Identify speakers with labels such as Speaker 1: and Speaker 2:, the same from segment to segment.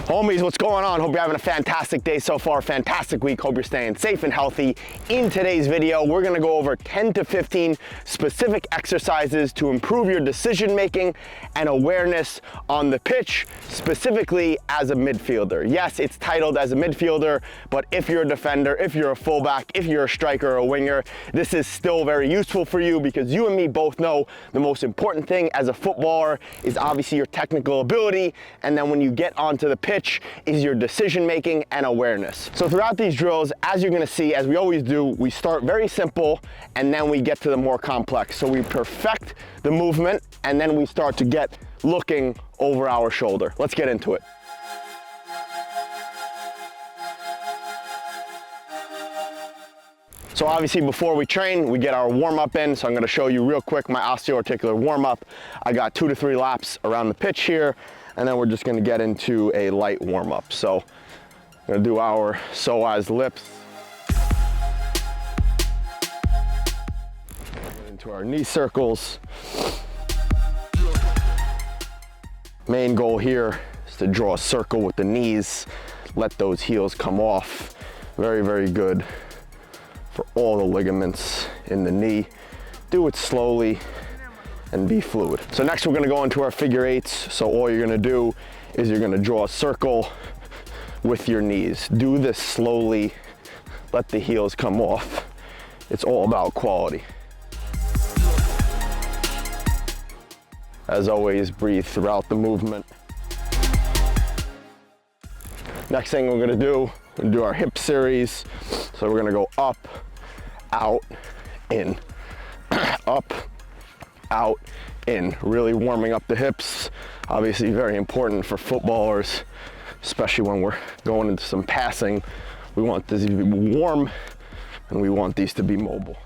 Speaker 1: Homies, what's going on? Hope you're having a fantastic day so far, fantastic week. Hope you're staying safe and healthy. In today's video, we're gonna go over 10 to 15 specific exercises to improve your decision making and awareness on the pitch, specifically as a midfielder. Yes, it's titled as a midfielder, but if you're a defender, if you're a fullback, if you're a striker or a winger, this is still very useful for you because you and me both know the most important thing as a footballer is obviously your technical ability, and then when you get onto the pitch is your decision making and awareness. So throughout these drills, as you're gonna see, as we always do, we start very simple and then we get to the more complex. So we perfect the movement and then we start to get looking over our shoulder. Let's get into it. So obviously before we train, we get our warm up in. So I'm gonna show you real quick my osteo-articular warm up. I got 2 to 3 laps around the pitch here, and then we're just gonna get into a light warm up. So I'm gonna do our psoas lifts. Get into our knee circles. Main goal here is to draw a circle with the knees. Let those heels come off. Very, very good for all the ligaments in the knee. Do it slowly and be fluid. So next we're gonna go into our figure eights. So all you're gonna do is you're gonna draw a circle with your knees. Do this slowly, let the heels come off. It's all about quality. As always, breathe throughout the movement. Next thing we're gonna do our hip series. So we're gonna go up, out, in, up, out, in. Really warming up the hips. Obviously very important for footballers, especially when we're going into some passing. We want this to be warm and we want these to be mobile.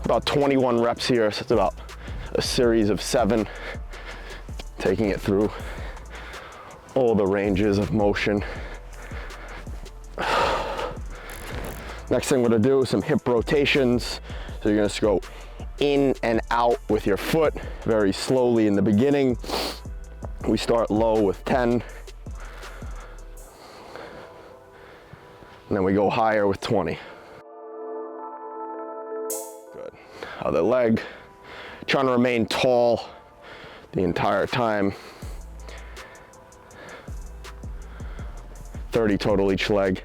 Speaker 1: About 21 reps here, so it's about a series of 7, taking it through all the ranges of motion. Next thing we're gonna do is some hip rotations. So you're gonna just go in and out with your foot very slowly in the beginning. We start low with 10. And then we go higher with 20. Good. Other leg. Trying to remain tall the entire time. 30 total each leg.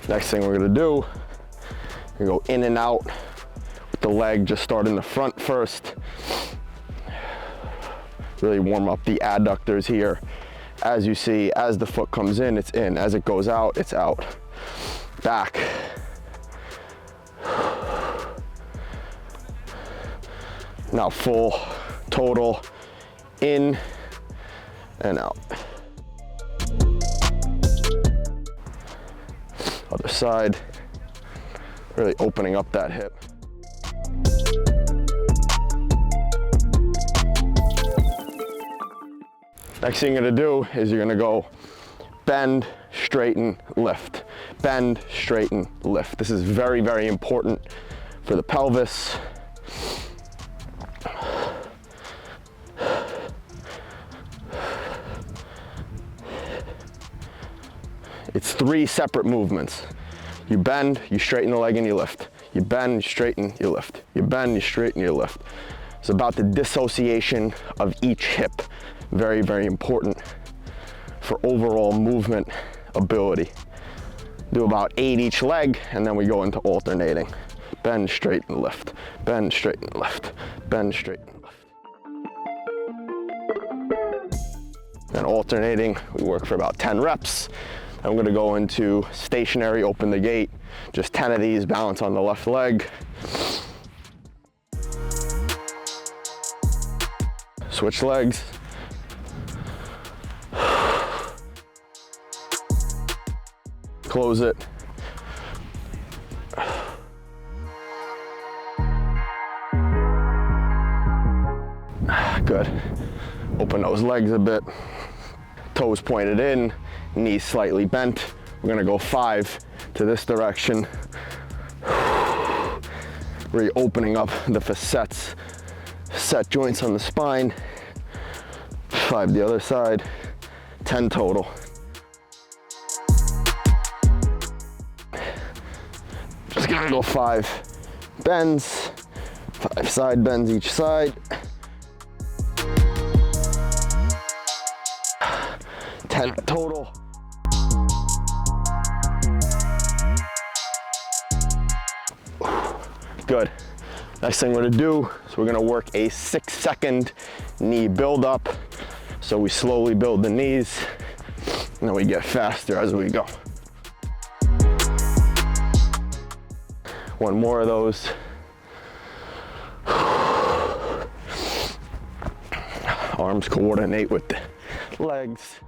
Speaker 1: Next thing we're gonna do, you go in and out with the leg, just start in the front first. Really warm up the adductors here. As you see, as the foot comes in, it's in. As it goes out, it's out. Back. Now full, total, in and out. Other side, really opening up that hip. Next thing you're gonna do is you're gonna go bend, straighten, lift. Bend, straighten, lift. This is very, very important for the pelvis. It's 3 separate movements. You bend, you straighten the leg and you lift. You bend, you straighten, you lift. You bend, you straighten, you lift. It's about the dissociation of each hip. Very, very important for overall movement ability. Do about 8 each leg and then we go into alternating. Bend, straighten, lift. Bend, straighten, lift. Bend, straighten, lift. And alternating, we work for about 10 reps. I'm gonna go into stationary, open the gate, just 10 of these, balance on the left leg. Switch legs. Close it. Good. Open those legs a bit. Toes pointed in. Knees slightly bent. We're gonna go 5 to this direction. Really opening up the facets, set joints on the spine. 5 the other side, 10 total. Just gonna go 5 bends, 5 side bends each side. 10 total. Good. Next thing we're gonna do is we're gonna work a 6-second knee build up. So we slowly build the knees and then we get faster as we go. One more of those. Arms coordinate with the legs.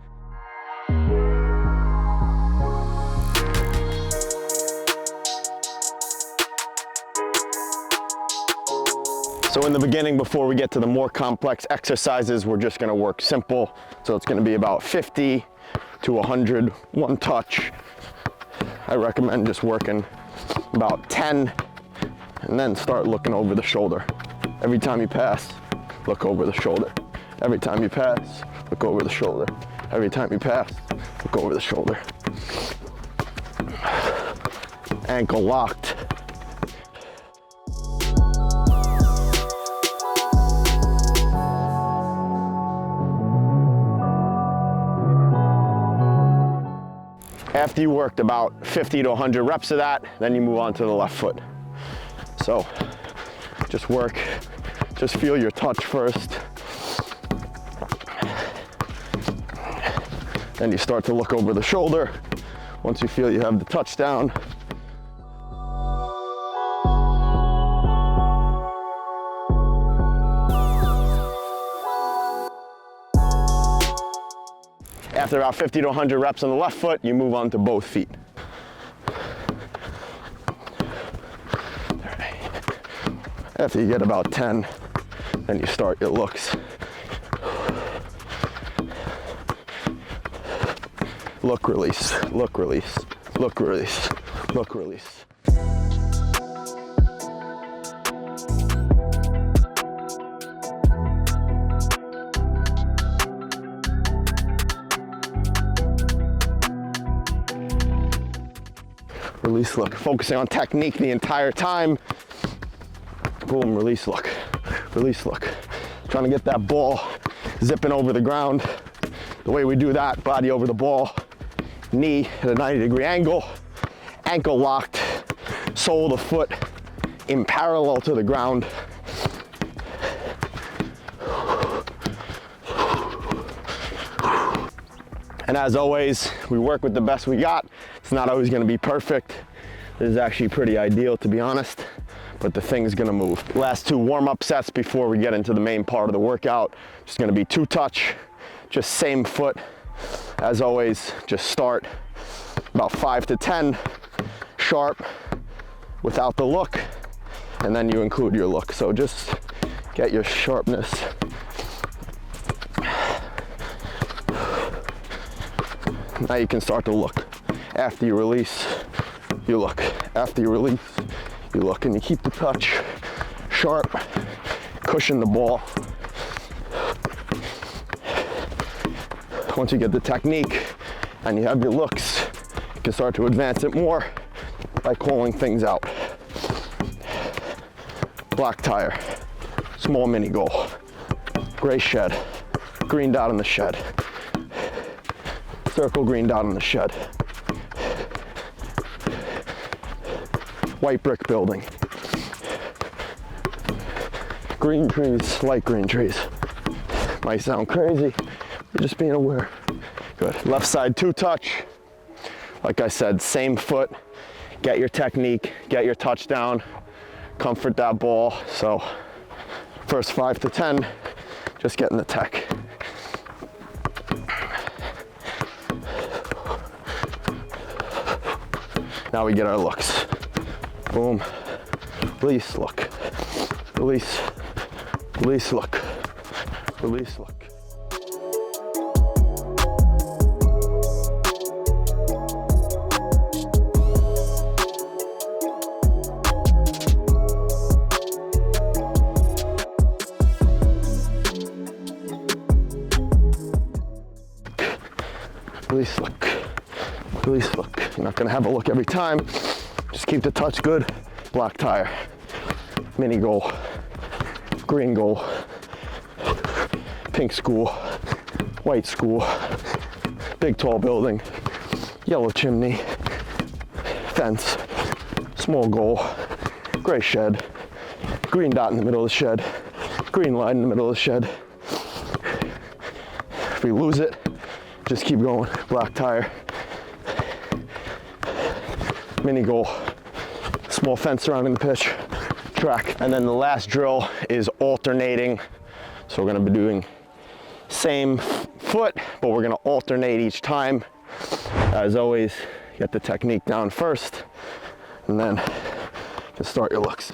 Speaker 1: So in the beginning, before we get to the more complex exercises, we're just gonna work simple. So it's gonna be about 50 to 100, one touch. I recommend just working about 10 and then start looking over the shoulder. Every time you pass, look over the shoulder. Every time you pass, look over the shoulder. Every time you pass, look over the shoulder. Ankle locked. After you worked about 50 to 100 reps of that, then you move on to the left foot. So just work, just feel your touch first. Then you start to look over the shoulder. Once you feel you have the touch down, after about 50 to 100 reps on the left foot, you move on to both feet. After you get about 10, then you start your looks. Look, release, look, release, look, release, look, release. Release, look, focusing on technique the entire time. Boom, release, look, release, look. Trying to get that ball zipping over the ground. The way we do that, body over the ball, knee at a 90-degree angle, ankle locked, sole of the foot in parallel to the ground. And as always, we work with the best we got. It's not always gonna be perfect. This is actually pretty ideal, to be honest, but the thing's gonna move. Last 2 warm-up sets before we get into the main part of the workout. Just gonna be 2 touch, just same foot. As always, just start about 5 to 10, sharp, without the look, and then you include your look. So just get your sharpness. Now you can start to look. After you release, you look. After you release, you look, and you keep the touch sharp, cushion the ball. Once you get the technique and you have your looks, you can start to advance it more by calling things out. Black tire, small mini goal, gray shed, green dot in the shed, circle green dot in the shed, white brick building, green trees, light green trees. Might sound crazy, you're just being aware. Good. Left side 2 touch. Like I said, same foot. Get your technique, get your touchdown, comfort that ball. So first 5 to 10, just getting the tech. Now we get our looks. Boom, release, look, release, release, look, release, look. release, look, release, look. You're not gonna have a look every time. Just keep the touch good. Black tire, mini goal, green goal, pink school, white school, big tall building, yellow chimney, fence, small goal, gray shed, green dot in the middle of the shed, green line in the middle of the shed. If we lose it, just keep going. Black tire, mini goal, small fence surrounding the pitch, track. And then the last drill is alternating. So we're gonna be doing same foot, but we're gonna alternate each time. As always, get the technique down first, and then you can start your looks.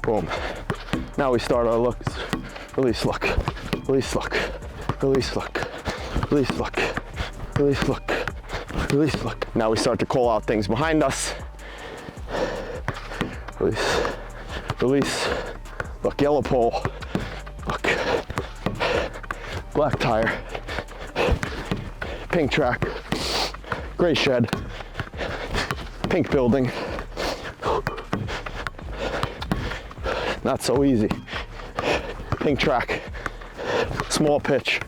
Speaker 1: Boom. Now we start our looks. Release, look, release, look, release, look, release, look, release, look, release, look. Now we start to call out things behind us. Release, release, look, yellow pole, look, black tire, pink track, gray shed, pink building. Not so easy. Pink track, small pitch,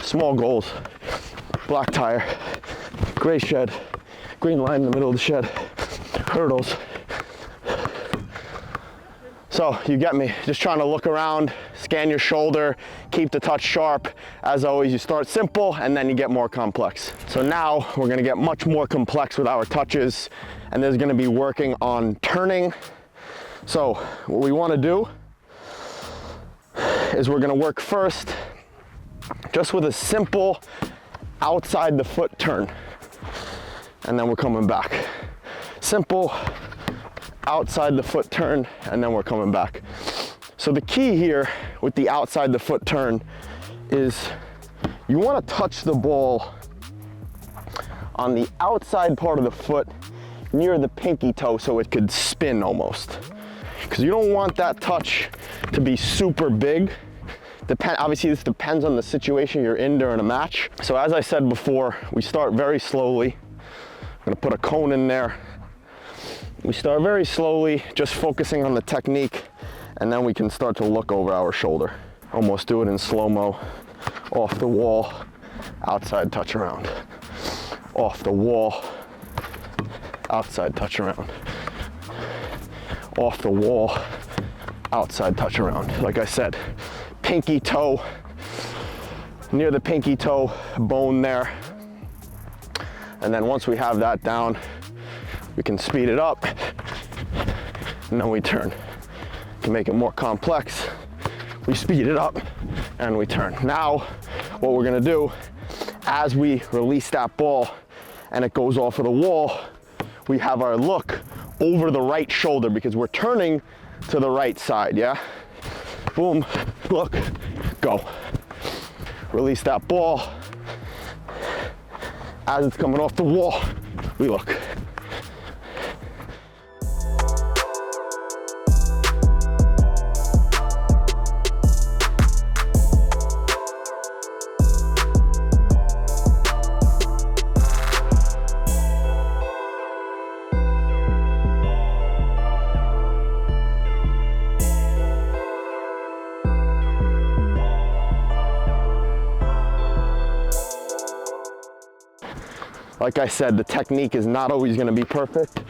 Speaker 1: small goals, black tire, gray shed, green line in the middle of the shed, hurdles. So you get me, just trying to look around, scan your shoulder, keep the touch sharp. As always, you start simple and then you get more complex. So now we're gonna get much more complex with our touches, and there's gonna be working on turning. So what we want to do is we're going to work first just with a simple outside the foot turn, and then we're coming back. Simple outside the foot turn, and then we're coming back. So the key here with the outside the foot turn is you want to touch the ball on the outside part of the foot near the pinky toe so it could spin almost. Because you don't want that touch to be super big. Obviously, this depends on the situation you're in during a match. So as I said before, we start very slowly. I'm gonna put a cone in there. We start very slowly, just focusing on the technique, and then we can start to look over our shoulder. Almost do it in slow-mo. Off the wall, outside touch around. Off the wall, outside touch around. Off the wall, outside touch around. Like I said, pinky toe, near the pinky toe bone there. And then once we have that down, we can speed it up, and then we turn. To make it more complex, we speed it up and we turn. Now, what we're gonna do, as we release that ball and it goes off of the wall, we have our look over the right shoulder because we're turning to the right side, yeah? Boom, look, go. Release that ball. As it's coming off the wall, we look. Like I said, the technique is not always going to be perfect,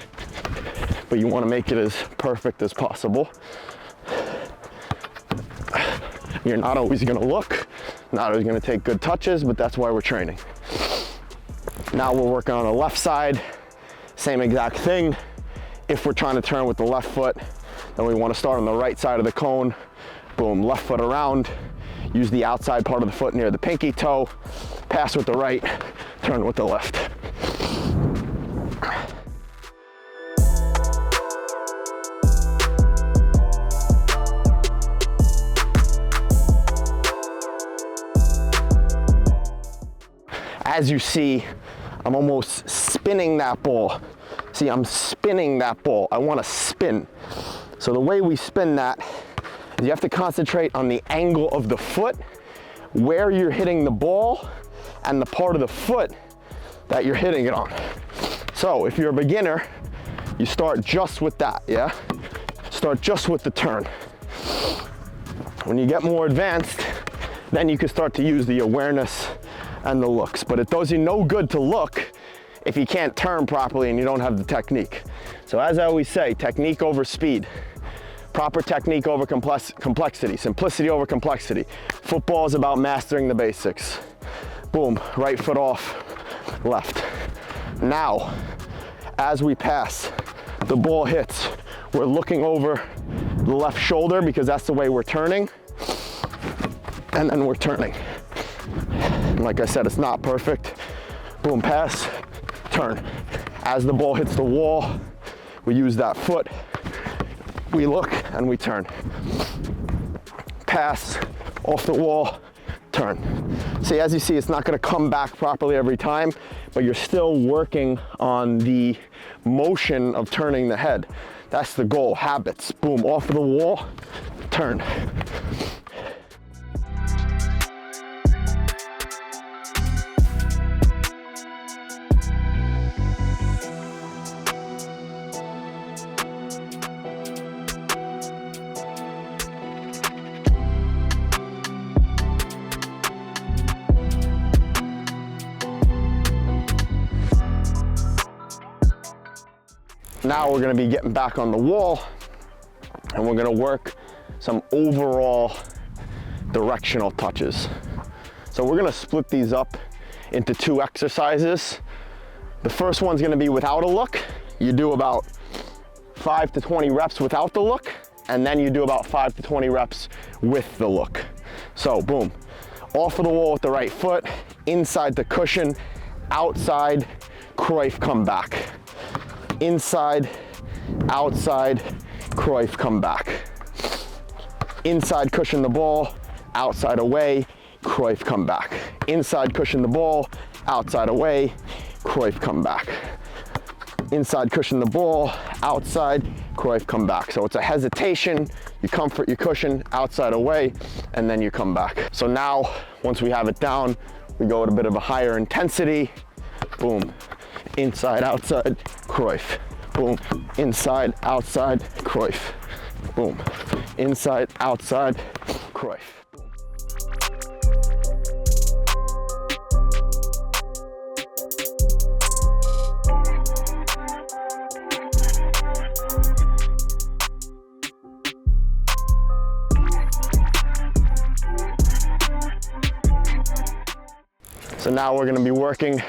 Speaker 1: but you want to make it as perfect as possible. You're not always going to look, not always going to take good touches, but that's why we're training. Now we're working on the left side, same exact thing. If we're trying to turn with the left foot, then we want to start on the right side of the cone. Boom, left foot around, use the outside part of the foot near the pinky toe, pass with the right, turn with the left. as you see, I'm almost spinning that ball. See, I'm spinning that ball. I want to spin. So the way we spin that is you have to concentrate on the angle of the foot, where you're hitting the ball, and the part of the foot that you're hitting it on. So if you're a beginner, you start just with that, yeah? Start just with the turn. When you get more advanced, then you can start to use the awareness and the looks. But it does you no good to look if you can't turn properly and you don't have the technique. So as I always say, technique over speed. Proper technique over complexity. Simplicity over complexity. Football is about mastering the basics. Boom, right foot off, left. Now, as we pass, the ball hits, we're looking over the left shoulder because that's the way we're turning. And then we're turning. And like I said, it's not perfect. Boom, pass, turn. As the ball hits the wall, we use that foot, we look, and we turn. Pass, off the wall, turn. See, as you see, it's not gonna come back properly every time, but you're still working on the motion of turning the head. That's the goal, habits. Boom, off of the wall, turn. Now we're gonna be getting back on the wall and we're gonna work some overall directional touches. So we're gonna split these up into 2 exercises. The first one's gonna be without a look. You do about 5 to 20 reps without the look, and then you do about 5 to 20 reps with the look. So boom, off of the wall with the right foot, inside the cushion, outside, Cruyff, come back. Inside, outside, Cruyff, come back. Inside, cushion the ball, outside away, Cruyff, come back. Inside, cushion the ball, outside away, Cruyff, come back. Inside, cushion the ball, outside, Cruyff, come back. So it's a hesitation, you comfort your cushion, outside away, and then you come back. So now, once we have it down, we go at a bit of a higher intensity. Boom. Inside, outside, Cruyff. Boom. Inside, outside, Cruyff. Boom. Inside, outside, Cruyff. So now we're going to be working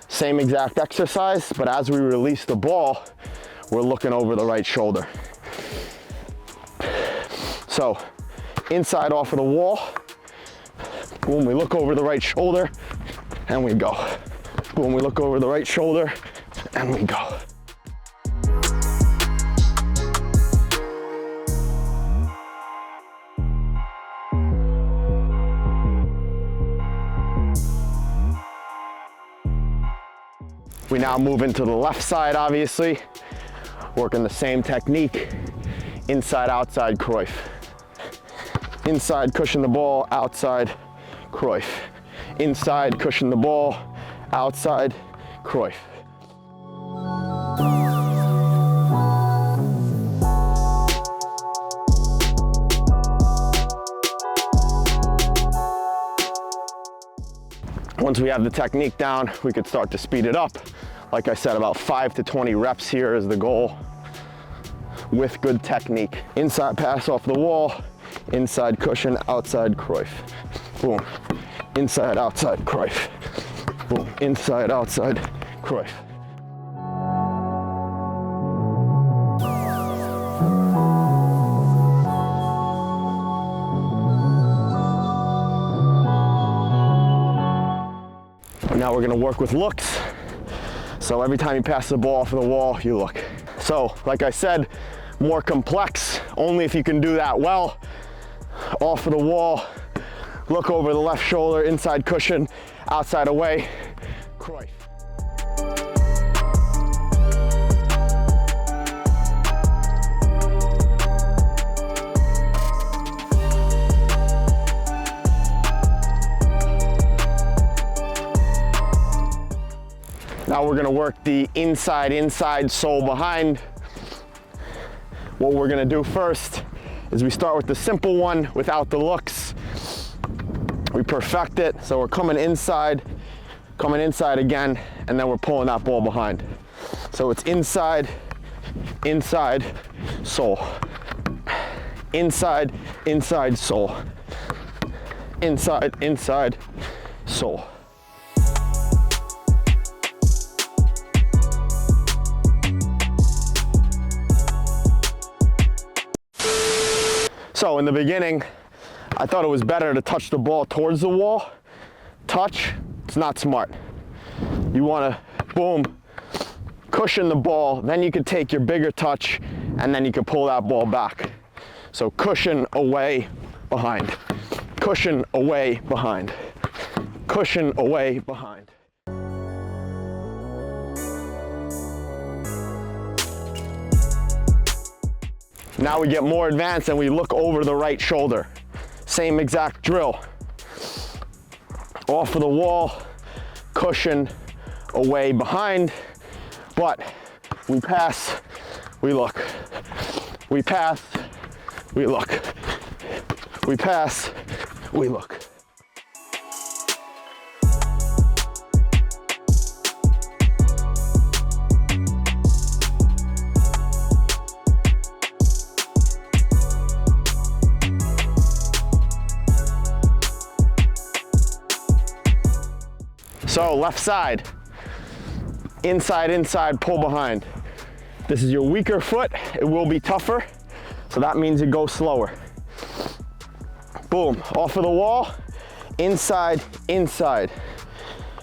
Speaker 1: same exact exercise, but as we release the ball, we're looking over the right shoulder. So inside off of the wall, boom, we look over the right shoulder and we go. Boom, we look over the right shoulder and we go. We now move into the left side, obviously, working the same technique, inside, outside, Cruyff. Inside, cushion the ball, outside, Cruyff. Inside, cushion the ball, outside, Cruyff. Once we have the technique down, we could start to speed it up. Like I said, about 5 to 20 reps here is the goal with good technique. Inside pass off the wall, inside cushion, outside Cruyff. Boom. Inside, outside, Cruyff. Boom. Inside, outside, Cruyff. Now we're gonna work with looks. So every time you pass the ball off of the wall, you look. So, like I said, more complex, only if you can do that well. Off of the wall, look over the left shoulder, inside cushion, outside away, Cruyff. Now we're gonna work the inside, sole behind. What we're gonna do first is we start with the simple one without the looks. We perfect it, so we're coming inside again, and then we're pulling that ball behind. So it's inside, sole. Inside, sole. Inside, sole. So in the beginning, I thought it was better to touch the ball towards the wall. Touch, it's not smart. You wanna, boom, cushion the ball, then you could take your bigger touch, and then you could pull that ball back. So cushion away, behind. Cushion away, behind. Cushion away, behind. Now we get more advanced and we look over the right shoulder. Same exact drill. Off of the wall, cushion away behind, but we pass, we look. We pass, we look. We pass, we look. So left side, inside, pull behind. This is your weaker foot, it will be tougher, so that means you go slower. Boom, off of the wall, inside,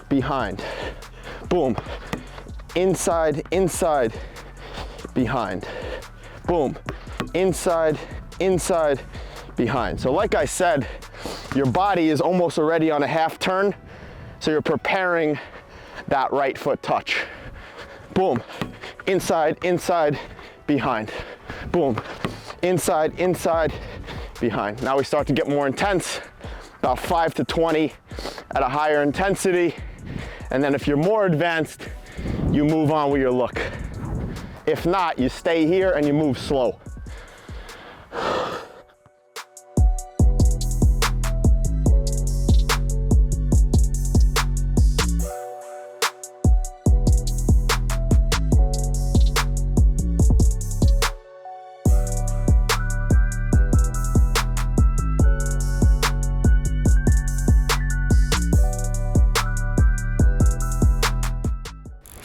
Speaker 1: behind. Boom, inside, behind. Boom, inside, behind. So like I said, your body is almost already on a half turn, so you're preparing that right foot touch. Boom, inside, behind. Boom, inside, behind. Now we start to get more intense, about 5 to 20 at a higher intensity. And then if you're more advanced, you move on with your look. If not, you stay here and you move slow.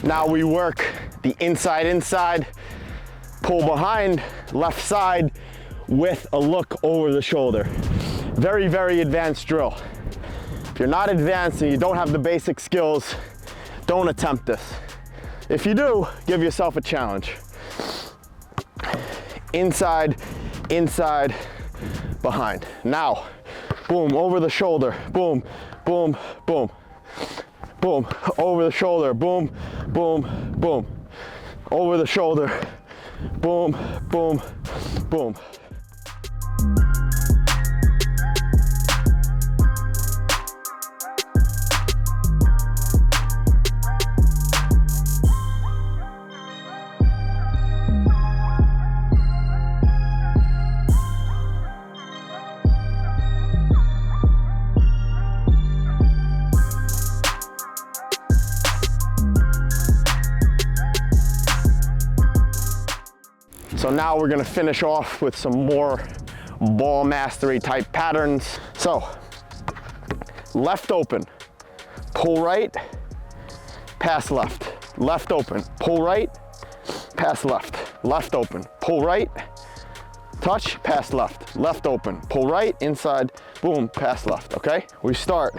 Speaker 1: Now we work the inside, pull behind, left side with a look over the shoulder. Very, very advanced drill. If you're not advanced and you don't have the basic skills, don't attempt this. If you do, give yourself a challenge. Inside, behind. Now, boom, over the shoulder, boom, boom, boom. Boom, over the shoulder, boom, boom, boom. Over the shoulder, boom, boom, boom. So now we're gonna finish off with some more ball mastery type patterns. So, left open, pull right, pass left. Left open, pull right, pass left. Left open, pull right, touch, pass left. Left open, pull right, inside, boom, pass left, okay? We start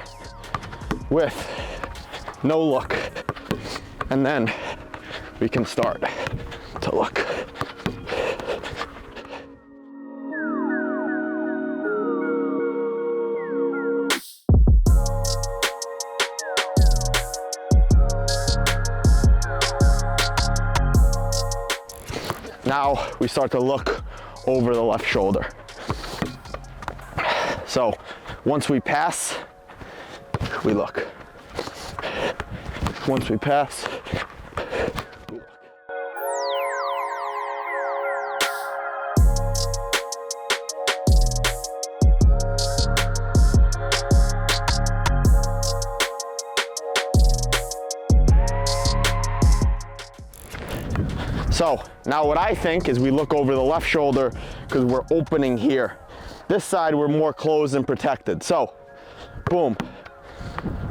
Speaker 1: with no look, and then we can start to look. Now we start to look over the left shoulder. So once we pass, we look. Once we pass, we look. So now what I think is we look over the left shoulder because we're opening here. This side we're more closed and protected. So boom.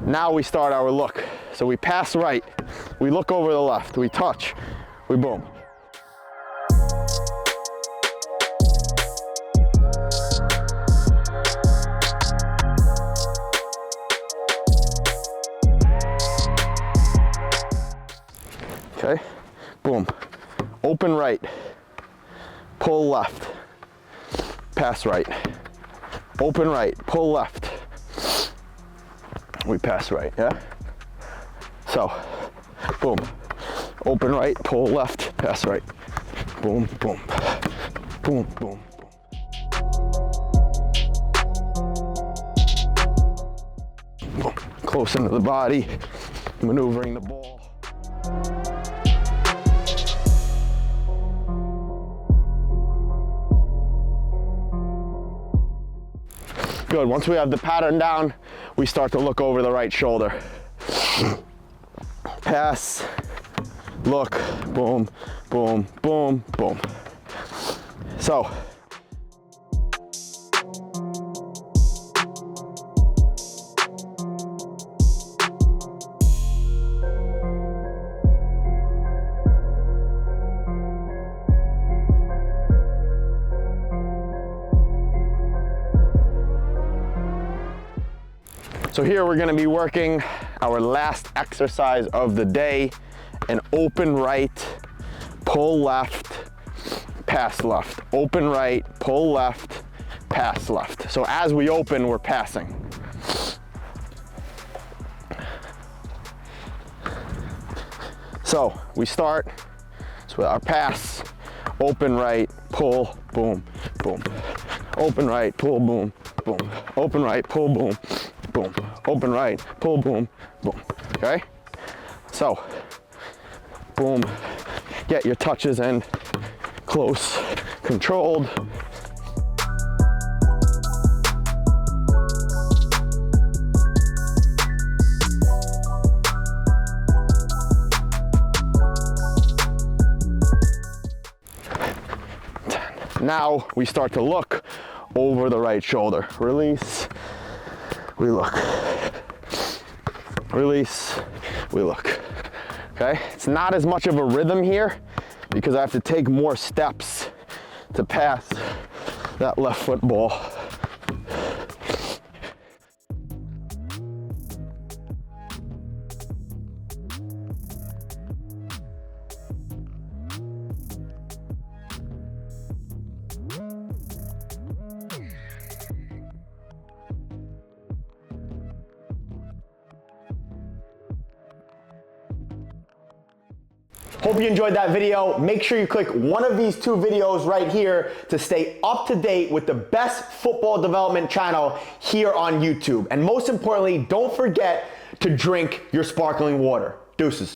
Speaker 1: Now we start our look. So we pass right, we look over the left, we touch, we boom. Okay, boom. Open right, pull left, pass right. Open right, pull left. We pass right, yeah? So, boom. Open right, pull left, pass right. Boom, boom. Boom, boom, boom. Boom. Close into the body, maneuvering the ball. Good, once we have the pattern down, we start to look over the right shoulder. Pass, look, boom, boom, boom, boom. So, here we're gonna be working our last exercise of the day, an open right, pull left, pass left. Open right, pull left, pass left. So as we open, we're passing. So we start with our pass, open right, pull, boom, boom. Open right, pull, boom, boom. Open right, pull, boom, boom. Open right, pull, boom, boom. Okay? So, boom. Get your touches in, close, controlled. Now we start to look over the right shoulder. Release, we look. Release, we look. Okay, it's not as much of a rhythm here because I have to take more steps to pass that left foot ball. Hope you enjoyed that video. Make sure you click one of these two videos right here to stay up to date with the best football development channel here on YouTube. And most importantly, don't forget to drink your sparkling water. Deuces.